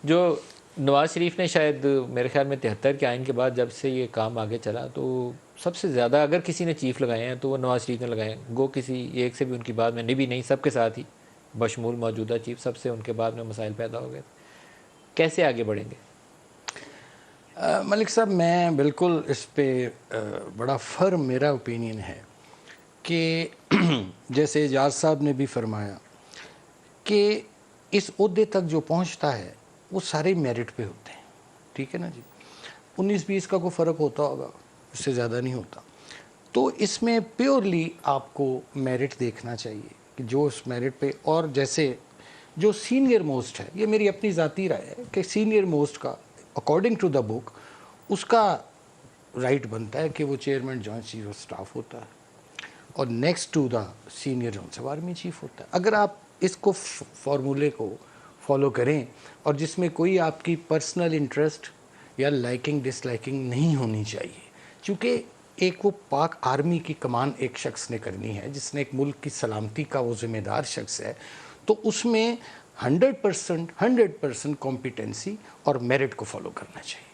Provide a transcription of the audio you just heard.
جو نواز شریف نے شاید میرے خیال میں 73 کے آئین کے بعد جب سے یہ کام آگے چلا تو سب سے زیادہ اگر کسی نے چیف لگائے ہیں تو وہ نواز شریف نے لگائے ہیں. گو کسی ایک سے بھی ان کی بات میں نبی نہیں, سب کے ساتھ ہی بشمول موجودہ چیف سب سے ان کے بعد میں مسائل پیدا ہو گئے. کیسے آگے بڑھیں گے؟ ملک صاحب میں بالکل اس پہ بڑا فرم میرا اوپینین ہے کہ جیسے اعجاز صاحب نے بھی فرمایا کہ اس عہدے تک جو پہنچتا ہے وہ سارے میرٹ پہ ہوتے ہیں. ٹھیک ہے نا جی, 19-20 کا کوئی فرق ہوتا ہوگا, اس سے زیادہ نہیں ہوتا. تو اس میں پیورلی آپ کو میرٹ دیکھنا چاہیے کہ جو اس میرٹ پہ, اور جیسے جو سینئر موسٹ ہے, یہ میری اپنی ذاتی رائے ہے کہ سینئر موسٹ کا اکارڈنگ ٹو دا بک اس کا رائٹ بنتا ہے کہ وہ chairman joint chief of staff ہوتا ہے, اور next to the senior joint of army chief ہوتا ہے. اگر آپ اس کو فارمولے کو فالو کریں اور جس میں کوئی آپ کی پرسنل انٹرسٹ یا لائکنگ ڈس لائکنگ نہیں ہونی چاہیے, چونکہ ایک وہ پاک آرمی کی کمان ایک شخص نے کرنی ہے جس نے ایک ملک کی سلامتی کا وہ ذمہ دار شخص ہے, تو اس میں 100% کمپیٹنسی اور میرٹ کو فالو کرنا چاہیے.